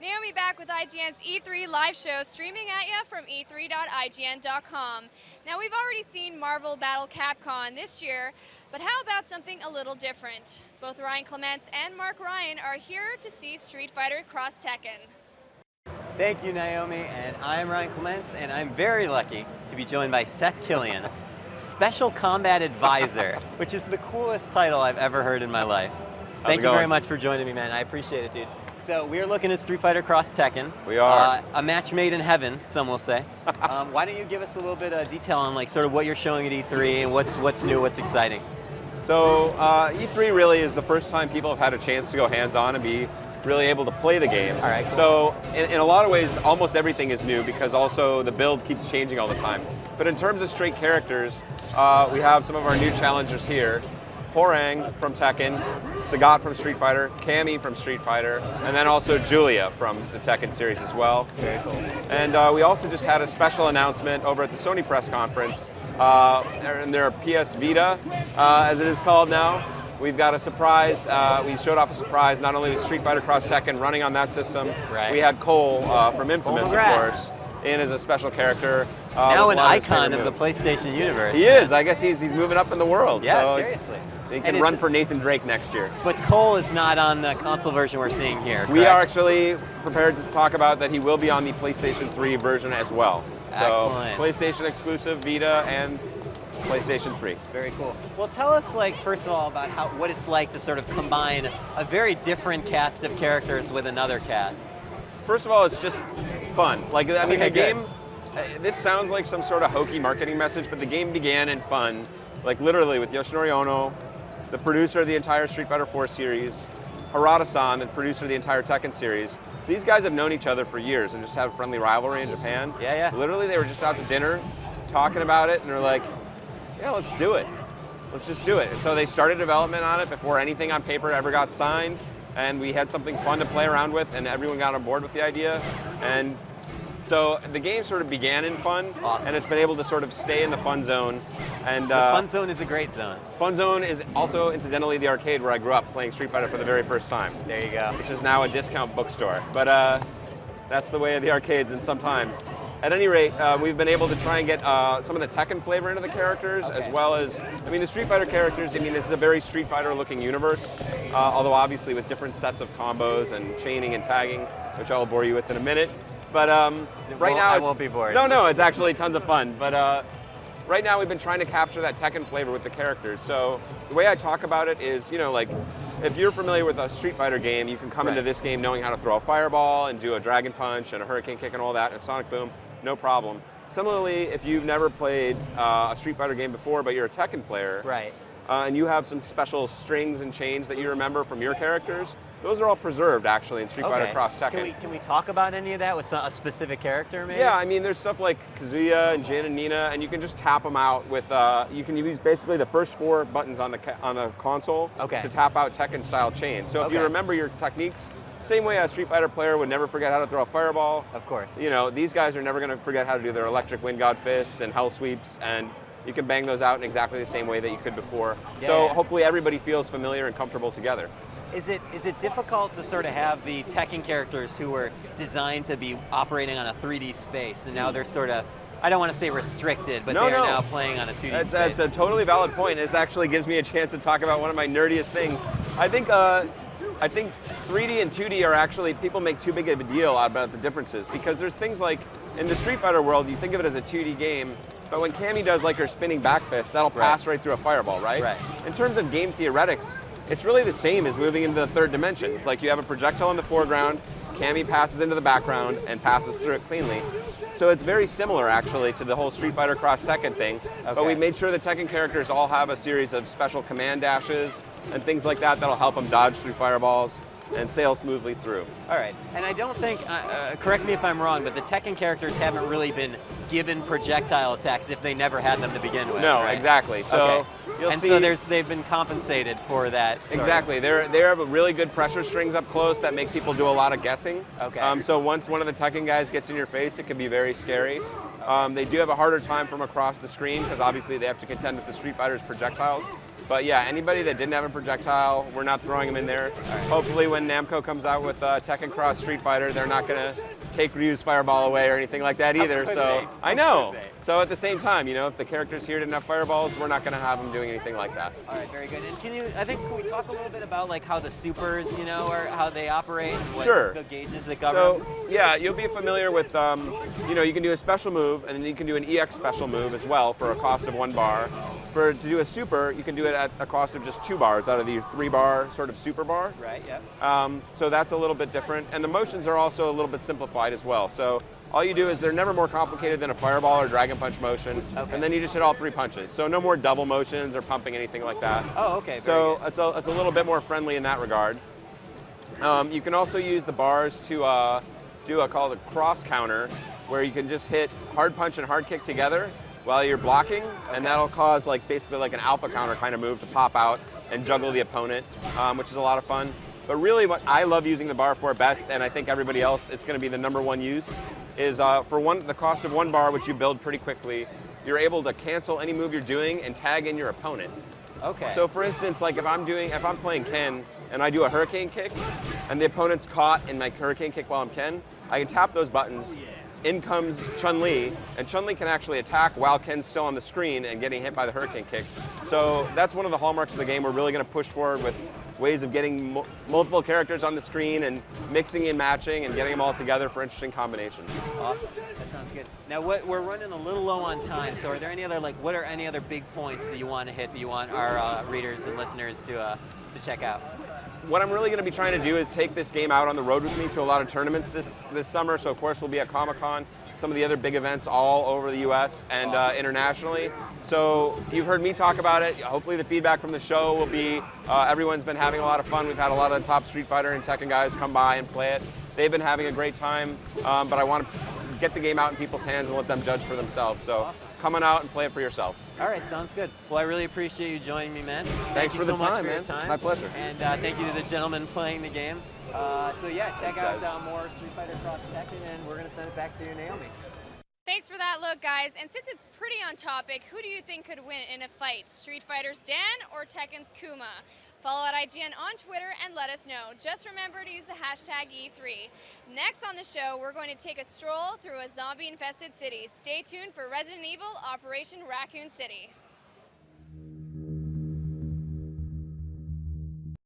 Naomi back with IGN's E3 live show, streaming at you from e3.ign.com. Now, we've already seen Marvel Battle Capcom this year, but how about something a little different? Both Ryan Clements and Mark Ryan are here to see Street Fighter Cross Tekken. Thank you, Naomi, and I'm Ryan Clements, and I'm very lucky to be joined by Seth Killian, Special Combat Advisor, which is the coolest title I've ever heard in my life. Thank you very much for joining me, man. I appreciate it, dude. So we are looking at Street Fighter Cross Tekken. We are. A match made in heaven, some will say. Why don't you give us a little bit of detail on sort of what you're showing at E3 and what's new, what's exciting? So E3 really is the first time people have had a chance to go hands-on and be really able to play the game. All right, cool. So in a lot of ways, almost everything is new because also the build keeps changing all the time. But in terms of straight characters, we have some of our new challengers here. Hwoarang from Tekken, Sagat from Street Fighter, Cammy from Street Fighter, and then also Julia from the Tekken series as well. Very cool. And we also just had a special announcement over at the Sony press conference in their PS Vita, as it is called now. We've got a surprise. We showed off a surprise, not only with Street Fighter Cross Tekken running on that system, right. We had Cole from Infamous, Cole of course, in as a special character. Now an icon of the PlayStation universe. He is. I guess he's moving up in the world. Yeah, so seriously. He can run for Nathan Drake next year. But Cole is not on the console version we're seeing here, correct? We are actually prepared to talk about that he will be on the PlayStation 3 version as well. Excellent. So PlayStation exclusive, Vita, and PlayStation 3. Very cool. Well, tell us, first of all, about what it's like to sort of combine a very different cast of characters with another cast. First of all, it's just fun. The game, this sounds like some sort of hokey marketing message, but the game began in fun, literally with Yoshinori Ono, the producer of the entire Street Fighter 4 series, Harada-san, the producer of the entire Tekken series. These guys have known each other for years and just have a friendly rivalry in Japan. Yeah. Literally, they were just out to dinner, talking about it, and they're like, yeah, let's do it. Let's just do it. And so they started development on it before anything on paper ever got signed, and we had something fun to play around with, and everyone got on board with the idea. And so the game sort of began in fun, awesome. And it's been able to sort of stay in the fun zone. And the fun zone is a great zone. Fun zone is also, incidentally, the arcade where I grew up playing Street Fighter for the very first time. There you go. Which is now a discount bookstore. But that's the way of the arcades, and sometimes. At any rate, we've been able to try and get some of the Tekken flavor into the characters, okay. as well as, the Street Fighter characters, this is a very Street Fighter looking universe, although obviously with different sets of combos and chaining and tagging, which I'll bore you with in a minute. But right now, I won't be bored. No, it's actually tons of fun. But right now, we've been trying to capture that Tekken flavor with the characters. So the way I talk about it is, if you're familiar with a Street Fighter game, you can come into this game knowing how to throw a fireball and do a dragon punch and a hurricane kick and all that, and a sonic boom, no problem. Similarly, if you've never played a Street Fighter game before, but you're a Tekken player, right. And you have some special strings and chains that you remember from your characters, those are all preserved actually in Street Fighter Cross Tekken. Can we talk about any of that with a specific character, maybe? Yeah, there's stuff like Kazuya and Jin and Nina, and you can just tap them out with. You can use basically the first 4 buttons on the console to tap out Tekken-style chains. So if you remember your techniques, same way a Street Fighter player would never forget how to throw a fireball. Of course. These guys are never going to forget how to do their electric wind god fist and hell sweeps, and you can bang those out in exactly the same way that you could before. Hopefully everybody feels familiar and comfortable together. Is it difficult to sort of have the Tekken characters who were designed to be operating on a 3D space, and now they're sort of, I don't want to say restricted, but they're now playing on a 2D space? That's a totally valid point. This actually gives me a chance to talk about one of my nerdiest things. I think 3D and 2D are actually, people make too big of a deal about the differences, because there's things like, in the Street Fighter world, you think of it as a 2D game, but when Cammy does her spinning back fist, that'll pass right through a fireball, right? In terms of game theoretics, it's really the same as moving into the third dimension. It's like you have a projectile in the foreground, Cammy passes into the background and passes through it cleanly. So it's very similar actually to the whole Street Fighter Cross Tekken thing, but we made sure the Tekken characters all have a series of special command dashes and things like that that'll help them dodge through fireballs and sail smoothly through. All right, and I don't think, correct me if I'm wrong, but the Tekken characters haven't really been given projectile attacks if they never had them to begin with. No, right? Exactly. So you'll see, so they've been compensated for that. Exactly. They have really good pressure strings up close that make people do a lot of guessing. Okay. So once one of the Tekken guys gets in your face, it can be very scary. They do have a harder time from across the screen because obviously they have to contend with the Street Fighter's projectiles. But yeah, anybody that didn't have a projectile, we're not throwing them in there. Hopefully when Namco comes out with Tekken Cross Street Fighter, they're not going to take Ryu's fireball away or anything like that either. So I know. So at the same time, you know, if the characters here didn't have fireballs, we're not going to have them doing anything like that. All right, very good. And can we talk a little bit about like how the supers, you know, or how they operate? What Sure. The gauges that govern them? Yeah, you'll be familiar with, you know, you can do a special move and then you can do an EX special move as well for a cost of 1 bar. To do a super, you can do it at a cost of just 2 bars out of the 3-bar sort of super bar. Right, yep. So that's a little bit different. And the motions are also a little bit simplified as well. So all you do is they're never more complicated than a fireball or dragon punch motion. Okay. And then you just hit all 3 punches. So no more double motions or pumping, anything like that. Oh, okay. So it's a little bit more friendly in that regard. You can also use the bars to do called a cross counter, where you can just hit hard punch and hard kick together while you're blocking, and that'll cause like basically like an alpha counter kind of move to pop out and juggle the opponent, which is a lot of fun. But really what I love using the bar for best, and I think everybody else, it's going to be the #1 use, is for the cost of 1 bar, which you build pretty quickly, you're able to cancel any move you're doing and tag in your opponent. Okay. So for instance, like if I'm playing Ken and I do a hurricane kick and the opponent's caught in my hurricane kick while I'm Ken, I can tap those buttons. In comes Chun-Li, and Chun-Li can actually attack while Ken's still on the screen and getting hit by the hurricane kick. So that's one of the hallmarks of the game. We're really going to push forward with ways of getting multiple characters on the screen and mixing and matching and getting them all together for interesting combinations. Awesome. That sounds good. Now, we're running a little low on time, so are there any other what are any other big points that you want to hit that you want our readers and listeners to check out? What I'm really going to be trying to do is take this game out on the road with me to a lot of tournaments this summer. So of course we'll be at Comic-Con, some of the other big events all over the US and internationally. So you've heard me talk about it. Hopefully the feedback from the show will be everyone's been having a lot of fun. We've had a lot of the top Street Fighter and Tekken guys come by and play it. They've been having a great time, but I want to get the game out in people's hands and let them judge for themselves. So come on out and play it for yourself. All right, sounds good. Well, I really appreciate you joining me, man. Thanks you for the so much time, for your man. time. My pleasure. And thank you to the gentleman playing the game. So yeah, check out more Street Fighter Cross Tekken, and we're gonna send it back to Naomi. Thanks for that look, guys. And since it's pretty on topic, who do you think could win in a fight? Street Fighter's Dan or Tekken's Kuma? Follow at IGN on Twitter and let us know. Just remember to use the hashtag E3. Next on the show, we're going to take a stroll through a zombie-infested city. Stay tuned for Resident Evil Operation Raccoon City.